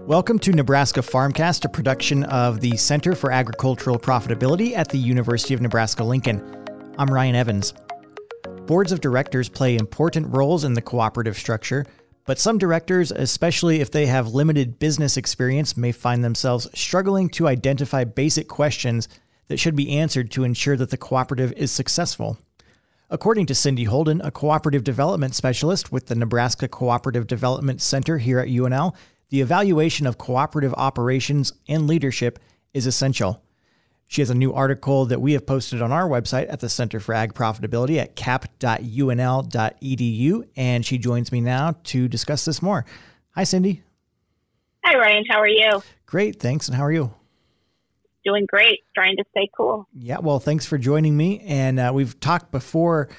Welcome to Nebraska Farmcast, a production of the Center for Agricultural Profitability at the University of Nebraska-Lincoln. I'm Ryan Evans. Boards of directors play important roles in the cooperative structure, but some directors, especially if they have limited business experience, may find themselves struggling to identify basic questions that should be answered to ensure that the cooperative is successful. According to Cindy Houlden, a cooperative development specialist with the Nebraska Cooperative Development Center here at UNL, the evaluation of cooperative operations and leadership is essential. She has a new article that we have posted on our website at the Center for Ag Profitability at cap.unl.edu, and she joins me now to discuss this more. Hi, Cindy. Hi, Ryan. How are you? Great, thanks. And how are you? Doing great. Trying to stay cool. Yeah, well, thanks for joining me. And we've talked before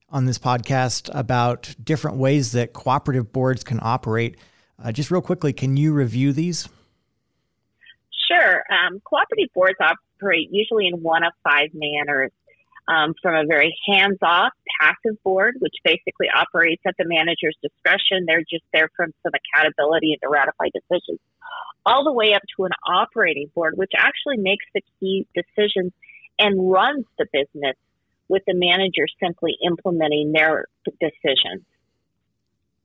on this podcast about different ways that cooperative boards can operate. Just real quickly, can you review these? Sure. Cooperative boards operate usually in one of five manners. From a very hands-off, passive board, which basically operates at the manager's discretion. They're just there for some accountability and to ratify decisions, all the way up to an operating board, which actually makes the key decisions and runs the business, with the manager simply implementing their decisions.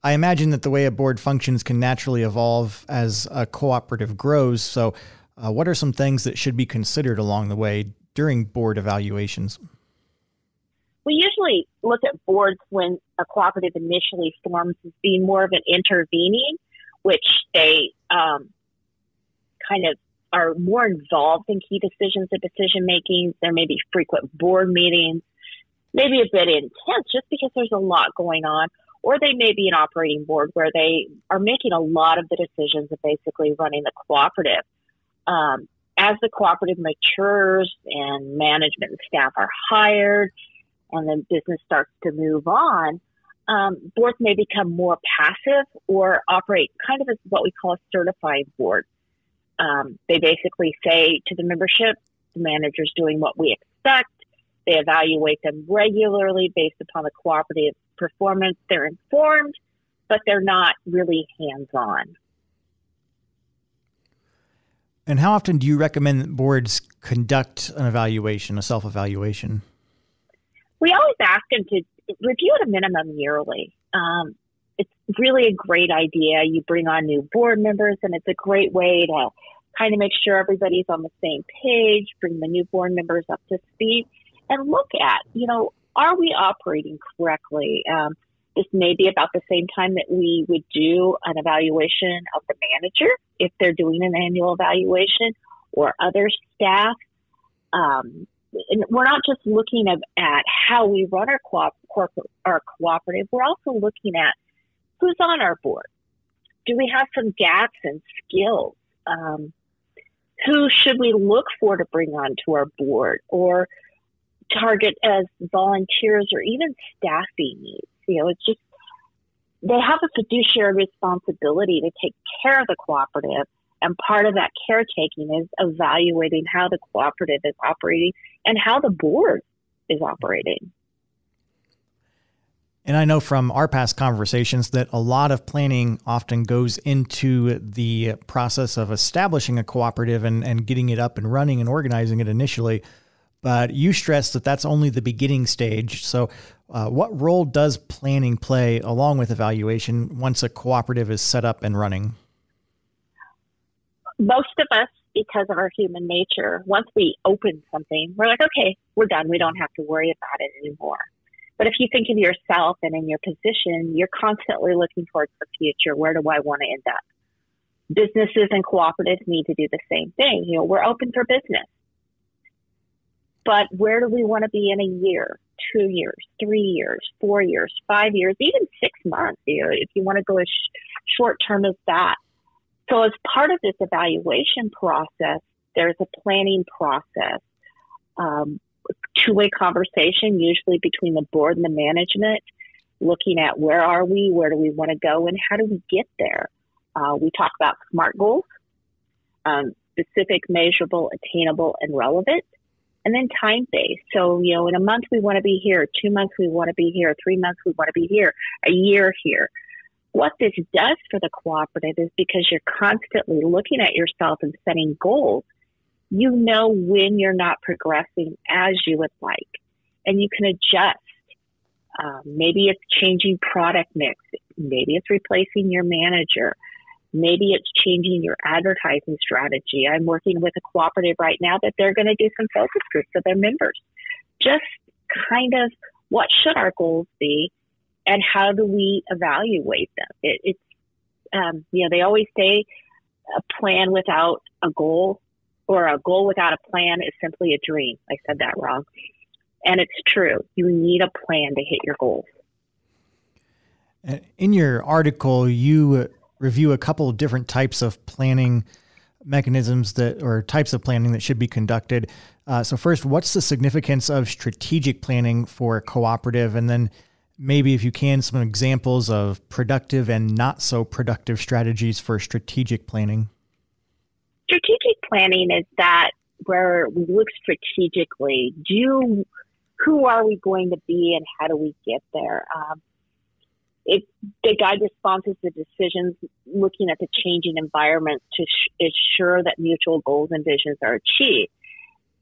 I imagine that the way a board functions can naturally evolve as a cooperative grows. So what are some things that should be considered along the way during board evaluations? We usually look at boards when a cooperative initially forms as being more of an intervening, which they kind of are more involved in key decisions and decision making. There may be frequent board meetings, maybe a bit intense just because there's a lot going on. Or they may be an operating board where they are making a lot of the decisions of basically running the cooperative. As the cooperative matures and management and staff are hired and then business starts to move on, boards may become more passive or operate kind of as what we call a certified board. They basically say to the membership, the manager's doing what we expect. They evaluate them regularly based upon the cooperative performance. They're informed, but they're not really hands-on. And how often do you recommend that boards conduct an evaluation, a self-evaluation? We always ask them to review at a minimum yearly. It's really a great idea. You bring on new board members, and it's a great way to kind of make sure everybody's on the same page, bring the new board members up to speed, and look at, are we operating correctly? This may be about the same time that we would do an evaluation of the manager if they're doing an annual evaluation, or other staff. And we're not just looking at how we run our cooperative. We're also looking at who's on our board. Do we have some gaps in skills? Who should we look for to bring onto our board or target as volunteers or even staffing needs? It's just, they have a fiduciary responsibility to take care of the cooperative. And part of that caretaking is evaluating how the cooperative is operating and how the board is operating. And I know from our past conversations that a lot of planning often goes into the process of establishing a cooperative and getting it up and running and organizing it initially. But you stress that that's only the beginning stage. So what role does planning play along with evaluation once a cooperative is set up and running? Most of us, because of our human nature, once we open something, we're like, okay, we're done. We don't have to worry about it anymore. But if you think of yourself and in your position, you're constantly looking towards the future. Where do I want to end up? Businesses and cooperatives need to do the same thing. We're open for business. But where do we want to be in a year, 2 years, 3 years, 4 years, 5 years, even 6 months, if you want to go as short term as that? So as part of this evaluation process, there's a planning process, two-way conversation, usually between the board and the management, looking at where are we, where do we want to go, and how do we get there? We talk about SMART goals, specific, measurable, attainable, and relevant. And then time-based. So, in a month we want to be here, 2 months we want to be here, 3 months we want to be here, a year here. what this does for the cooperative is because you're constantly looking at yourself and setting goals, you know when you're not progressing as you would like, and you can adjust. Maybe it's changing product mix. Maybe it's replacing your manager. Maybe it's changing your advertising strategy. I'm working with a cooperative right now that they're going to do some focus groups for their members. Just kind of what should our goals be and how do we evaluate them? They always say a plan without a goal or a goal without a plan is simply a dream. I said that wrong. And it's true. You need a plan to hit your goals. In your article, you review a couple of different types of planning mechanisms or types of planning that should be conducted. So first, what's the significance of strategic planning for a cooperative? And then maybe if you can, some examples of productive and not so productive strategies for strategic planning. Strategic planning is that where we look strategically, who are we going to be and how do we get there? They guide responses to decisions, looking at the changing environment to ensure that mutual goals and visions are achieved.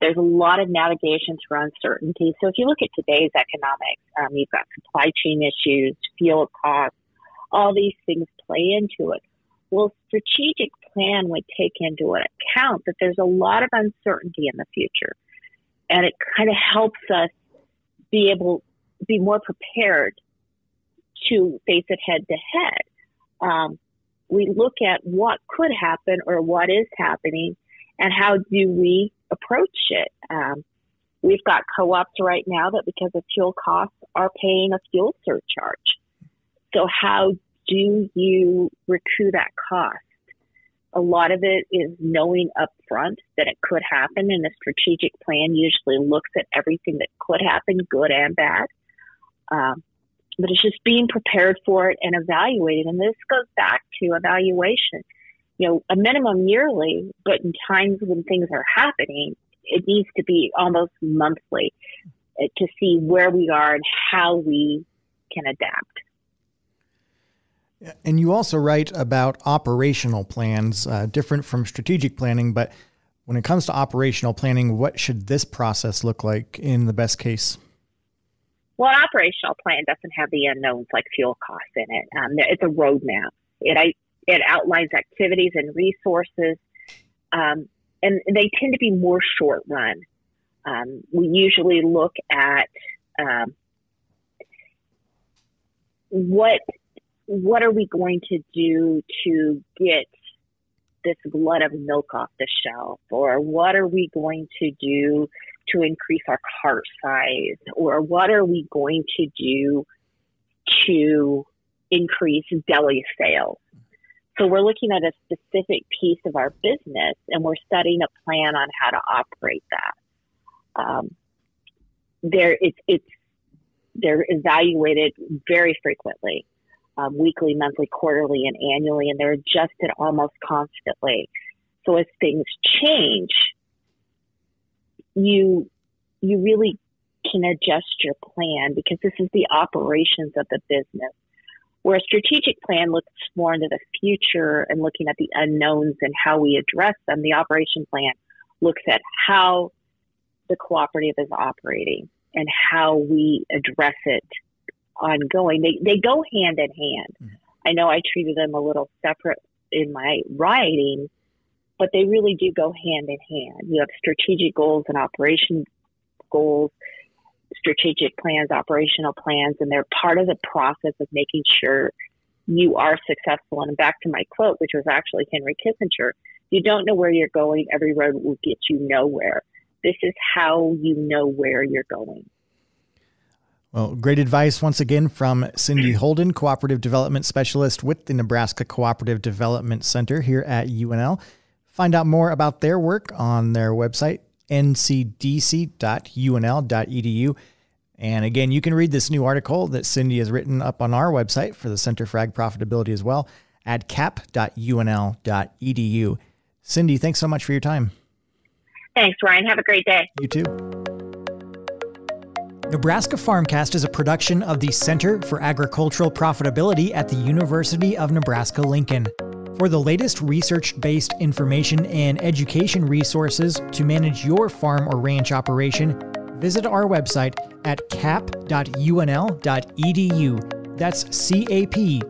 There's a lot of navigation through uncertainty. So if you look at today's economics, you've got supply chain issues, fuel costs, all these things play into it. Well, strategic plan would take into account that there's a lot of uncertainty in the future. And it kind of helps us be more prepared to face it head to head. We look at what could happen or what is happening and how do we approach it. We've got co-ops right now that because of fuel costs are paying a fuel surcharge. So how do you recoup that cost? A lot of it is knowing upfront that it could happen, and a strategic plan usually looks at everything that could happen, good and bad. But it's just being prepared for it and evaluating. And this goes back to evaluation. A minimum yearly, but in times when things are happening, it needs to be almost monthly to see where we are and how we can adapt. And you also write about operational plans, different from strategic planning. But when it comes to operational planning, what should this process look like in the best case? Well, an operational plan doesn't have the unknowns like fuel costs in it. It's a roadmap. It outlines activities and resources, and they tend to be more short run. We usually look at what are we going to do to get this glut of milk off the shelf, or what are we going to do to increase our cart size, or what are we going to do to increase deli sales. So we're looking at a specific piece of our business and we're setting a plan on how to operate that. They're evaluated very frequently, weekly, monthly, quarterly, and annually, and they're adjusted almost constantly. So as things change, you really can adjust your plan because this is the operations of the business. Where a strategic plan looks more into the future and looking at the unknowns and how we address them, the operation plan looks at how the cooperative is operating and how we address it ongoing. They go hand in hand. Mm-hmm. I know I treated them a little separate in my writing, but they really do go hand in hand. You have strategic goals and operation goals, strategic plans, operational plans, and they're part of the process of making sure you are successful. And back to my quote, which was actually Henry Kissinger, you don't know where you're going, every road will get you nowhere. This is how you know where you're going. Well, great advice once again from Cindy Houlden, Cooperative Development Specialist with the Nebraska Cooperative Development Center here at UNL. Find out more about their work on their website, ncdc.unl.edu. And again, you can read this new article that Cindy has written up on our website for the Center for Ag Profitability as well at cap.unl.edu. Cindy, thanks so much for your time. Thanks, Ryan. Have a great day. You too. Nebraska Farmcast is a production of the Center for Agricultural Profitability at the University of Nebraska-Lincoln. For the latest research-based information and education resources to manage your farm or ranch operation, visit our website at cap.unl.edu. That's cap.unl.edu.